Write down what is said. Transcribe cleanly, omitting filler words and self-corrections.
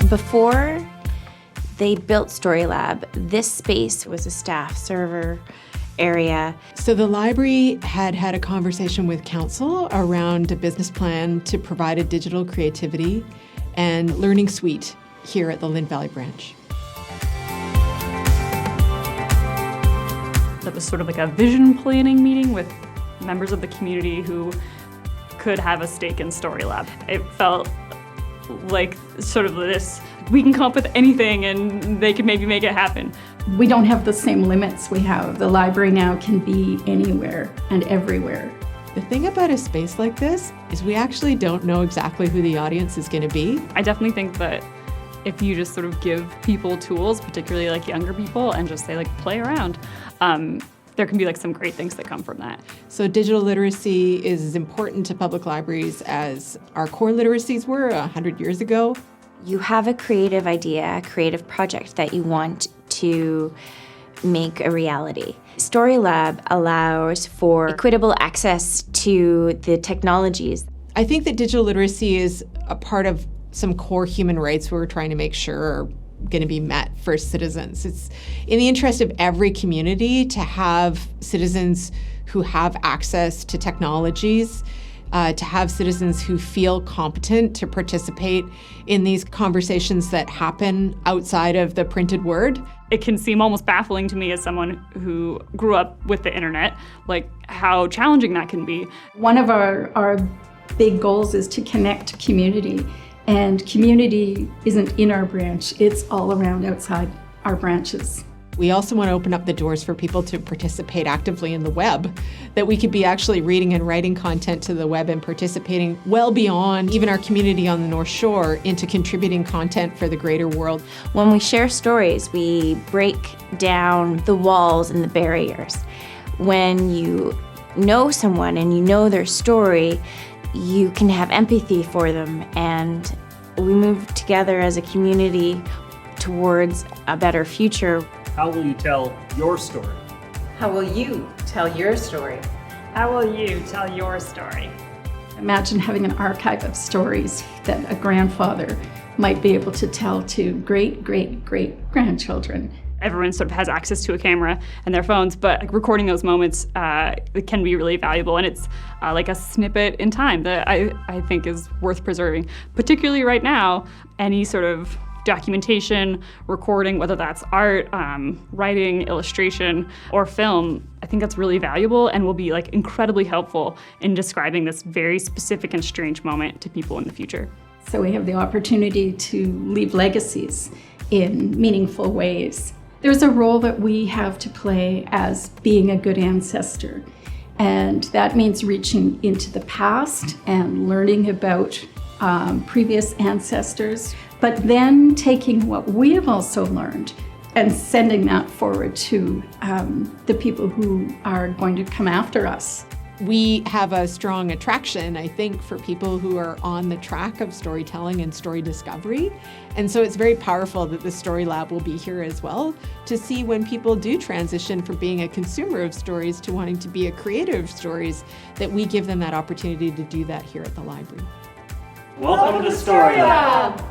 Before they built StoryLab, this space was a staff server area. So the library had had a conversation with council around a business plan to provide a digital creativity and learning suite here at the Lynn Valley branch. That was sort of like a vision planning meeting with members of the community who could have a stake in StoryLab. It felt like sort of this, we can come up with anything and they could maybe make it happen. We don't have the same limits we have. The library now can be anywhere and everywhere. The thing about a space like this is we actually don't know exactly who the audience is going to be. I definitely think that if you just sort of give people tools, particularly like younger people, and just say like play around, there can be like some great things that come from that. So digital literacy is as important to public libraries as our core literacies were 100 years ago. You have a creative idea, a creative project that you want to make a reality. StoryLab allows for equitable access to the technologies. I think that digital literacy is a part of some core human rights we're trying to make sure are going to be met for citizens. It's in the interest of every community to have citizens who have access to technologies, to have citizens who feel competent to participate in these conversations that happen outside of the printed word. It can seem almost baffling to me as someone who grew up with the internet, like how challenging that can be. One of our big goals is to connect community. And community isn't in our branch, it's all around outside our branches. We also want to open up the doors for people to participate actively in the web, that we could be actually reading and writing content to the web and participating well beyond even our community on the North Shore into contributing content for the greater world. When we share stories, we break down the walls and the barriers. When you know someone and you know their story, you can have empathy for them, and we move together as a community towards a better future. How will you tell your story? How will you tell your story? How will you tell your story? Imagine having an archive of stories that a grandfather might be able to tell to great-great-great-grandchildren. Everyone sort of has access to a camera and their phones, but like recording those moments it can be really valuable, and it's like a snippet in time that I think is worth preserving. Particularly right now, any sort of documentation, recording, whether that's art, writing, illustration, or film, I think that's really valuable and will be like incredibly helpful in describing this very specific and strange moment to people in the future. So we have the opportunity to leave legacies in meaningful ways. There's a role that we have to play as being a good ancestor, and that means reaching into the past and learning about previous ancestors, but then taking what we have also learned and sending that forward to the people who are going to come after us. We have a strong attraction, I think, for people who are on the track of storytelling and story discovery. And so it's very powerful that the StoryLab will be here as well to see when people do transition from being a consumer of stories to wanting to be a creator of stories, that we give them that opportunity to do that here at the library. Welcome to StoryLab.